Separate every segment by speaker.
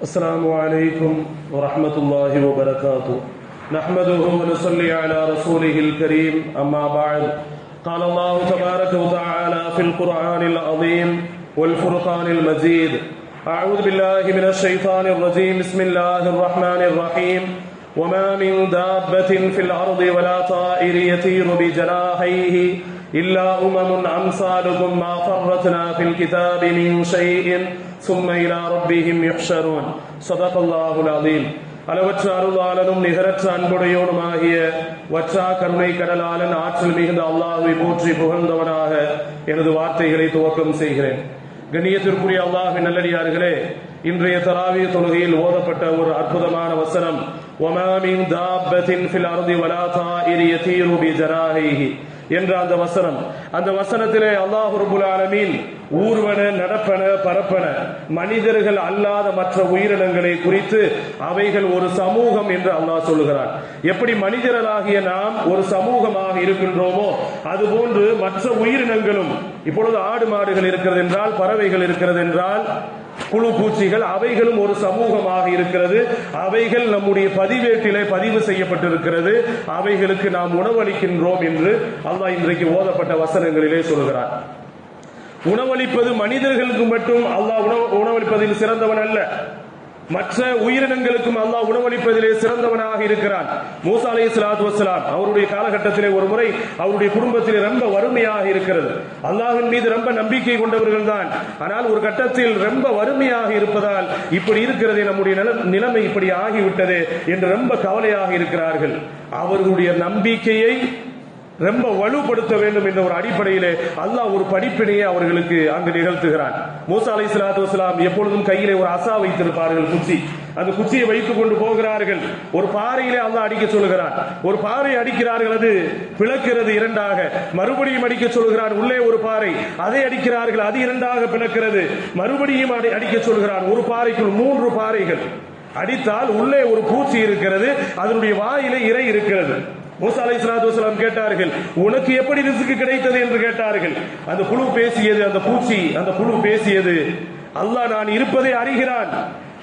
Speaker 1: السلام عليكم ورحمة الله وبركاته. نحمده ونصلي على رسوله الكريم. أما بعد، قال الله تبارك وتعالى في القرآن العظيم والفرقان المجيد: أعوذ بالله من الشيطان الرجيم. بسم الله الرحمن الرحيم. وما من دابة في الأرض ولا طائر يطير بجناحيه إلا أمثالكم ما فرطنا في الكتاب من شيء ثم إلى ربهم يحشرون. صدق الله العظيم. அளவற்ற அருளாளனும் நிகரற்ற அன்புடையோனுமாகிய வற்றா கருணை கடலாளன் ஆற்றல் மிகுந்த அல்லாஹ்வை போற்றி புகழ்ந்தவனாக எனது வார்த்தைகளை துவக்கம் செய்கிறேன். கண்ணியத்திற்குரிய அல்லாஹ்வின் நல்லடியார்களே, இன்றைய தராவீஹ் தொழுகையில் ஓதப்பட்ட ஒரு அற்புதமான வசனம், வமா மின் தாப்பத்தின் ஃபில் அர்தி வலா தாயிர் யதீரு பிஜனாஹிஹி என்ற அந்த வசனம். அந்த வசனத்திலே அல்லாஹ் ரப்பல் ஆலமீன் ஊர்வன, நடப்பன, பரப்பன மனிதர்கள் அல்லாத மற்ற உயிரினங்களை குறித்து அவைகள் ஒரு சமூகம் என்று அல்லாஹ் சொல்லுகிறான். எப்படி மனிதர்களாகிய நாம் ஒரு சமூகமாக இருக்கின்றோமோ அதுபோன்று மற்ற உயிரினங்களும், இப்பொழுது ஆடு மாடுகள் இருக்கிறது என்றால், பறவைகள் இருக்கிறது என்றால், புழு பூச்சிகள், அவைகளும் ஒரு சமூகமாக இருக்கிறது. அவைகள் நம்முடைய பதிவேட்டிலே பதிவு செய்யப்பட்டிருக்கிறது. அவைகளுக்கு நாம் உணவளிக்கின்றோம் என்று அல்லாஹ் இன்றைக்கு ஓதப்பட்ட வசனங்களிலே சொல்கிறார். உணவளிப்பது மனிதர்களுக்கு மட்டும் அல்லாஹ் உணவளிப்பதில் சிறந்தவன் அல்ல, மற்ற உயிரினங்களுக்கும் அல்லாஹ் உணவளிப்பதிலே சிறந்தவனாக இருக்கிறான். மூசா அலைஹிஸ்ஸலாத்து வஸ்ஸலாம் அவருடைய காலகட்டத்திலே ஒரு முறை அவருடைய குடும்பத்திலே ரொம்ப வறுமையாக இருக்கிறது. அல்லாஹ்வின் மீது ரொம்ப நம்பிக்கை கொண்டவர்கள் தான். ஆனால் ஒரு கட்டத்தில் ரொம்ப வறுமையாக இருப்பதால் இப்படி இருக்கிறது, நம்முடைய நிலைமை இப்படி ஆகிவிட்டது என்று ரொம்ப கவலையாக இருக்கிறார்கள். அவர்களுடைய நம்பிக்கையை ரொம்ப வலுப்படுத்த வேண்டும் என்ற ஒரு அடிப்படையிலே அல்லாஹ் ஒரு படிப்பினையை அவர்களுக்கு அங்கு நிகழ்த்துகிறான். மூசா அலைஹிஸ்ஸலாத்து வஸ்ஸலாம் எப்பொழுதும் கையிலே ஒரு அசா வைத்திருப்பார்கள், குச்சி. அந்த குச்சியை வைத்துக் கொண்டு போகிறார்கள். ஒரு பாறையிலே அல்லாஹ் அடிக்க சொல்லுகிறான். ஒரு பாறை அடிக்கிறார்கள், அது பிளக்கிறது இரண்டாக. மறுபடியும் அடிக்க சொல்கிறான், உள்ளே ஒரு பாறை, அதை அடிக்கிறார்கள், அது இரண்டாக பிளக்கிறது. மறுபடியும் அடிக்க சொல்கிறான், ஒரு பாறைக்குள் 3 பாறைகள். அடித்தால் உள்ளே ஒரு பூச்சி இருக்கிறது, அதனுடைய வாயிலே இறை இருக்கிறது. மூசா அலைஹிஸ்ஸலாத்து வஸ்ஸலாம் கேட்டார்கள், உனக்கு எப்படி ரிஸ்க் கிடைத்தது என்று கேட்டார்கள். அந்த புழு பேசியது, அந்த பூச்சி, அந்த புழு பேசியது, அல்லாஹ் நான் இருப்பதை அறிகிறான்,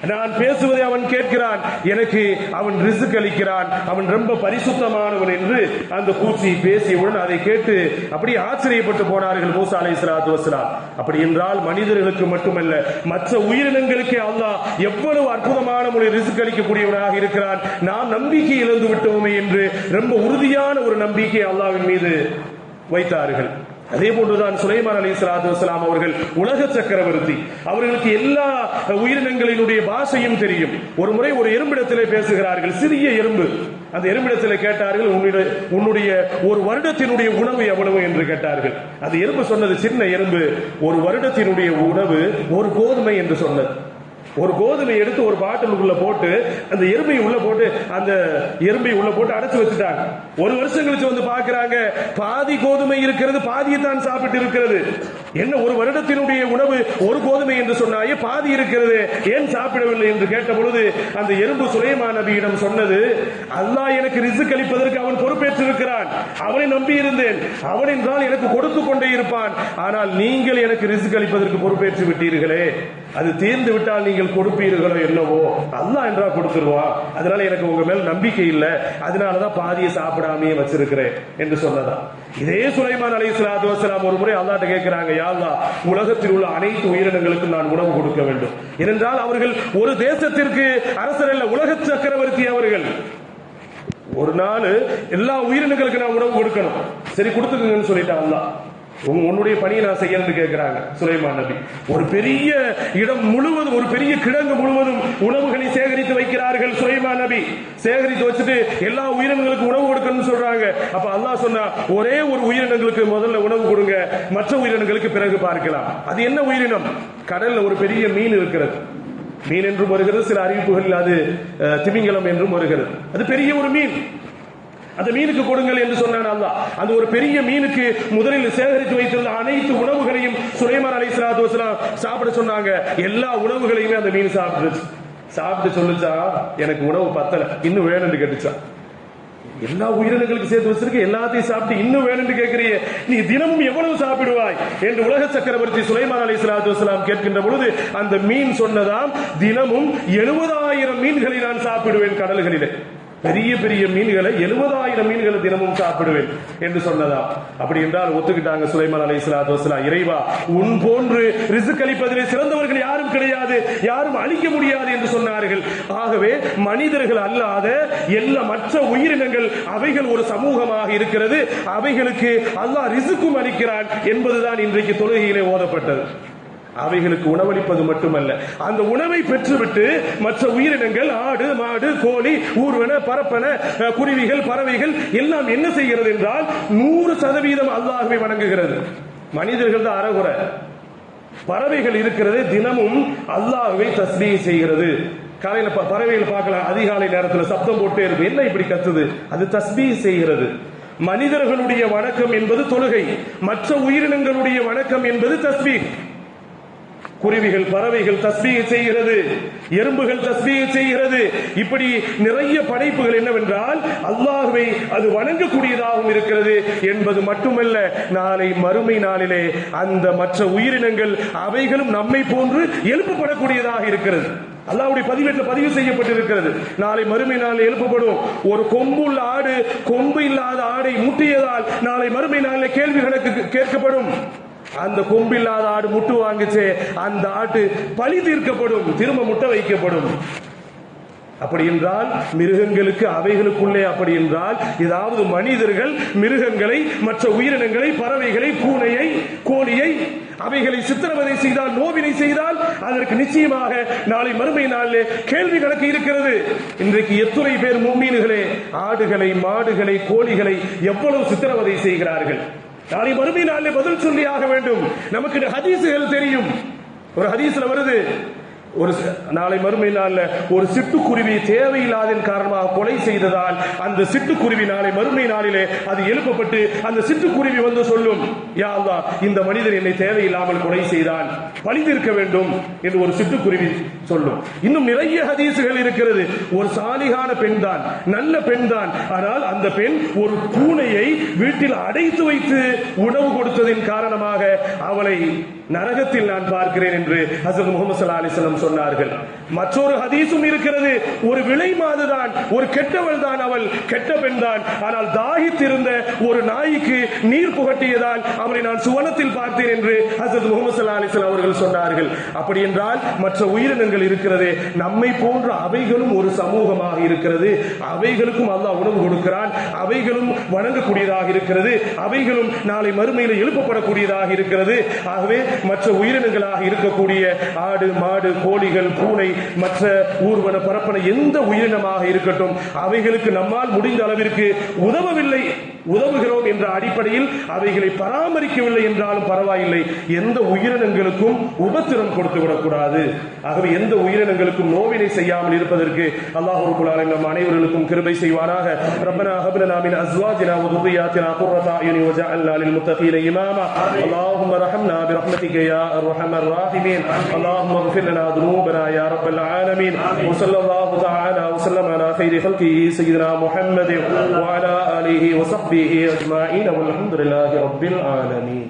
Speaker 1: நான் பேசுவதை அவன் கேட்கிறான், எனக்கு அவன் ரிஸ்க் அளிக்கிறான், அவன் ரொம்ப பரிசுத்தமானவன் என்று அந்த பூச்சி பேசியவுடன் அதை கேட்டு அப்படி ஆச்சரியப்பட்டு போனார்கள் மூசா அலைஹிஸ்ஸலாத்து வஸ்ஸலாம். அப்படி என்றால் மனிதர்களுக்கு மட்டுமல்ல, மற்ற உயிரினங்களுக்கே அல்லாஹ் எவ்வளவு அற்புதமான முறையில் ரிஸ்க் அளிக்கக்கூடியவனாக இருக்கிறான். நாம் நம்பிக்கை இழந்து விட்டோமே என்று ரொம்ப உறுதியான ஒரு நம்பிக்கை அல்லாஹ்வின் மீது வைத்தார்கள். அதே போன்றுதான் சுலைமான் அலைஹிஸ்ஸலாத்து வஸ்ஸலாம் அவர்கள் உலக சக்கரவர்த்தி. அவர்களுக்கு எல்லா உயிரினங்களினுடைய பாஷையும் தெரியும். ஒரு முறை ஒரு எறும்பிடத்திலே பேசுகிறார்கள், சிறிய எறும்பு. அந்த எறும்பிடத்திலே கேட்டார்கள், உன்னுடைய ஒரு வருடத்தினுடைய உணவு எவ்வளவு என்று கேட்டார்கள். அந்த எறும்பு சொன்னது, சின்ன எறும்பு, ஒரு வருடத்தினுடைய உணவு ஒரு கோதுமை என்று சொன்னது. ஒரு கோதுமை எடுத்து ஒரு பாட்டிலுக்குள்ள போட்டு அந்த எறும்பை உள்ள போட்டு அந்த எறும்பை உள்ள போட்டு அடைச்சு வச்சுட்டாங்க. ஒரு வருஷம் கழிச்சு வந்து பாக்குறாங்க, பாதி கோதுமை இருக்கிறது, பாதியை தான் சாப்பிட்டு இருக்கிறது. என்ன, ஒரு வருடத்தினுடைய உணவு ஒரு கோதுமை என்று சொன்னாயே, பாதி இருக்கிறது, ஏன் சாப்பிடவில்லை என்று கேட்ட பொழுது அந்த எறும்பு சுலைமான் நபியிடம் சொன்னது, அல்லாஹ் எனக்கு ரிஸ்க் அளிப்பதற்கு அவன் பொறுப்பேற்றிருக்கிறான், அவனை நம்பி இருந்தேன், அவன் என்றால் எனக்கு கொடுத்து கொண்டே இருப்பான், ஆனால் நீங்கள் எனக்கு ரிஸ்க் அளிப்பதற்கு பொறுப்பேற்று விட்டீர்களே, அது தீர்ந்து விட்டால் நீங்கள் கொடுப்பீர்களோ என்னவோ, அல்லாஹ் என்றா கொடுத்துருவான், அதனால எனக்கு உங்க மேல் நம்பிக்கை இல்லை, அதனாலதான் பாதியை சாப்பிடாமையே வச்சிருக்கிறேன் என்று சொன்னதா. இதே சுலைமான் அலைஹிஸ்ஸலாத்து வஸ்ஸலாம் ஒரு முறை அல்லாஹ்ட்ட கேட்கிறாங்க, யா அல்லாஹ், உலகத்தில் உள்ள அனைத்து உயிரினங்களுக்கும் நான் உணவு கொடுக்க வேண்டும். ஏனென்றால் அவர்கள் ஒரு தேசத்திற்கு அரசர் அல்ல, உலக சக்கரவர்த்தி அவர்கள். ஒரு நாள் எல்லா உயிரினங்களுக்கு நான் உணவு கொடுக்கணும். சரி, கொடுத்துக்கங்கன்னு சொல்லிட்டான் அல்லாஹ். உன்னுடைய பணியை நான் செய்யணும்னு கேட்கிறாங்க சுலைமான் நபி. ஒரு பெரிய இடம் முழுவதும், ஒரு பெரிய கிடங்கு முழுவதும் உணவுகளை சேகரித்து வைக்கிறார்கள் சுலைமான் நபி. சேகரித்து வச்சுட்டு எல்லா உயிரினங்களுக்கும் உணவு கொடுக்கணும்னு சொல்றாங்க. அப்ப அல்லாஹ் சொன்னா, ஒரே ஒரு உயிரினங்களுக்கு முதல்ல உணவு கொடுங்க, மற்ற உயிரினங்களுக்கு பிறகு பார்க்கலாம். அது என்ன உயிரினம்? கடல்ல ஒரு பெரிய மீன் இருக்கிறது. மீன் என்றும் வருகிறது, சில அறிவிப்புகளில் அது திமிங்கலம் என்றும் வருகிறது. அது பெரிய ஒரு மீன். அந்த மீனுக்கு கொடுங்கள் என்று சொன்னான் அல்லாஹ். அந்த ஒரு பெரிய மீனுக்கு முதலில் சேகரித்து வைத்துள்ள அனைத்து உணவுகளையும் சுலைமான் அலைஹிஸ்ஸலாத்து வஸ்ஸலாம் சாப்பிட சொன்னாங்க. எல்லா உணவுகளையுமே அந்த மீன் சாப்பிட்டு சொல்லுச்சா, எனக்கு உணவு பத்தல, இன்னும் வேணும்னு கேட்டுச்சா. எல்லா உயிரினங்களுக்கு சேர்த்து வச்சிருக்க, எல்லாத்தையும் சாப்பிட்டு இன்னும் வேணும்னு கேட்கிறீங்க, நீ தினமும் எவ்வளவு சாப்பிடுவாய் என்று உலக சக்கரவர்த்தி சுலைமான் அலைஹிஸ்ஸலாத்து வஸலாம் கேட்கின்ற பொழுது அந்த மீன் சொன்னதாம், தினமும் 70,000 மீன்களை நான் சாப்பிடுவேன் கடல்களிலே. பெரிய பெரிய மீன்களை 70,000 மீன்களை தினமும் சாப்பிடுவேன் என்று சொன்னதா. அப்படி என்றால் ஒத்துக்கிட்டாங்க சுலைமான் அலைஹிஸ்ஸலாத்து வஸலாம், இறைவா உன் போன்று ரிஸ்க் அளிப்பதிலே சிறந்தவர்கள் யாரும் கிடையாது, யாரும் அளிக்க முடியாது என்று சொன்னார்கள். ஆகவே மனிதர்கள் அல்லாத எல்லா மற்ற உயிரினங்கள் அவைகள் ஒரு சமூகமாக இருக்கிறது, அவைகளுக்கு அல்லாஹ் ரிஸ்க்கும் அளிக்கிறான் என்பதுதான் இன்றைக்கு தொழுகையிலே ஓதப்பட்டது. அவைகளுக்கு உணவளிப்பது மட்டுமல்ல, அந்த உணவை பெற்றுவிட்டு மற்ற உயிரினங்கள் ஆடு மாடு கோழி ஊர்வன பரப்பன குருவிகள் பறவைகள் எல்லாம் என்ன செய்கிறது என்றால் 100% அல்லாஹ்வை வணங்குகிறது. மனிதர்கள் தான் அறகுறை. பறவைகள் இருக்கிறது தினமும் அல்லாஹ்வை தஸ்பீஹ் செய்கிறது. காலையில பறவைகள் பார்க்கலாம், அதிகாலை நேரத்தில் சப்தம் போட்டே இருக்கு, என்ன இப்படி கத்துது, அது தஸ்பீஹ் செய்கிறது. மனிதர்களுடைய வணக்கம் என்பது தொழுகை, மற்ற உயிரினங்களுடைய வணக்கம் என்பது தஸ்பீஹ். குருவிகள் பறவைகள் தஸ்பீஹ் செய்கிறது, எறும்புகள் தஸ்பீஹ் செய்கிறது. இப்படி நிறைய படைப்புகள் என்னவென்றால் அல்லாஹ்வை அது வணங்கக்கூடியதாகவும் இருக்கிறது என்பது மட்டுமல்ல, நாளை மறுமை நாளிலே அந்த மற்ற உயிரினங்கள் அவைகளும் நம்மை போன்று எழுப்பப்படக்கூடியதாக இருக்கிறது. அல்லாஹ்வுடைய பதிவேட்டில் பதிவு செய்யப்பட்டிருக்கிறது, நாளை மறுமை நாளில் எழுப்பப்படும். ஒரு கொம்புள்ள ஆடு கொம்பு இல்லாத ஆடை முட்டியதால் நாளை மறுமை நாளில் கேள்வி கணக்கு கேட்கப்படும். அந்த கொம்பில்லாத ஆடு முட்டு வாங்குச்சே, அந்த ஆட்டு பழி தீர்க்கப்படும், திரும்ப முட்டை வைக்கப்படும். அப்படி என்றால் மிருகங்களுக்கு அவைகளுக்குள்ளே அப்படி என்றால் ஏதாவது மனிதர்கள் மிருகங்களை மற்ற உயிரினங்களை பறவைகளை பூனையை கோழியை அவைகளை சித்திரவதை செய்தால் நோவினை செய்தால் அதற்கு நிச்சயமாக நாளை மறுமை நாளிலே கேள்வி கணக்கு இருக்கிறது. இன்றைக்கு எத்துணை பேர் முஃமின்களே ஆடுகளை மாடுகளை கோழிகளை எவ்வளவு சித்திரவதை செய்கிறார்கள். நாளை மறுமை நாளிலே பதில் சொல்லி ஆக வேண்டும். நமக்கு ஹதீசுகள் தெரியும். ஒரு ஹதீஸ்ல வருது, ஒரு நாளை மறுமை நாள்ல ஒரு சிட்டுக்குருவி தேவையில்லாதன் காரணமாக கொலை செய்ததால் அந்த சிட்டுக்குருவி நாளை மறுமை நாளிலே அது எழுப்பப்பட்டு அந்த சிட்டுக்குருவி வந்து சொல்லும், யா அல்லாஹ் இந்த மனிதன் என்னை தேவையில்லாமல் கொலை செய்தான், பழி தீர்க்க வேண்டும் என்று ஒரு சிட்டுக்குருவி சொல்லும். இன்னும் நிறைய ஹதீசுகள் இருக்கிறது. ஒரு சாலிகான பெண் தான், நல்ல பெண் தான், ஆனால் அந்த பெண் ஒரு பூனையை வீட்டில் அடைத்து வைத்து உணவு கொடுத்ததின் காரணமாக அவளை நரகத்தில் நான் பார்க்கிறேன் என்று ஹஸரத் முஹம்மது ஸல்லல்லாஹு அலைஹி வஸல்லம் சொன்னார்கள். மற்றொரு ஹதீஸும் இருக்கிறது, ஒரு விலை மாதுதான், ஒரு கெட்டவள் தான், அவள் கெட்ட பெண் தான், ஆனால் தாகித்திருந்த ஒரு நாய்க்கு நீர் புகட்டியதால் அவரை நான் சுவனத்தில் பார்த்தேன் என்று ஹஸரத் முஹம்மது ஸல்லல்லாஹு அலைஹி வஸல்லம் அவர்கள் சொன்னார்கள். அப்படி என்றால் மற்ற உயிரினங்கள் இருக்கிறது, நம்மை போன்ற அவைகளும் ஒரு சமூகமாக இருக்கிறது, அவைகளுக்கும் அல்லாஹ் உணவு கொடுக்கிறான், அவைகளும் வணங்கக்கூடியதாக இருக்கிறது, அவைகளும் நாளை மறுமையில் எழுப்பப்படக்கூடியதாக இருக்கிறது. ஆகவே மற்ற உயிரினங்களாக இருக்கக்கூடிய ஆடு மாடு கோழிகள் பூனை மற்ற ஊர்வன பரப்பன எந்த உயிரினமாக இருக்கட்டும் அவைகளுக்கு நம்மால் முடிந்த அளவிற்கு உதவுகிறோம் என்ற அடிப்படையில் அவைகளை பராமரிக்கவில்லை என்றாலும் பரவாயில்லை, எந்த உயிரினங்களுக்கும் உபத்திரம் கொடுத்து விடக்கூடாது. ஆகவே எந்த உயிரினங்களுக்கும் நோவினை செய்யாமல் இருப்பதற்கு அல்லாஹ் ரப்பல் ஆலமீன் நம் அனைவருக்கும் கிருபை செய்வானாக. ரப்பனா ஹப் லனா மின் அஸ்வாஜினா வ ذُرِّيَّاتِنَا قُرَّةَ أَعْيُنٍ وَاجْعَلْنَا لِلْمُتَّقِينَ إِمَامًا. اللهم ارحمنا برحمتك يا أرحم الراحمين. اللهم اغفر لنا ذنوبنا يا رب العالمين. وصلى الله تعالى وسلم على خير خلقه سيدنا محمد وعلى آله وصحبه أجمعين والحمد لله رب العالمين.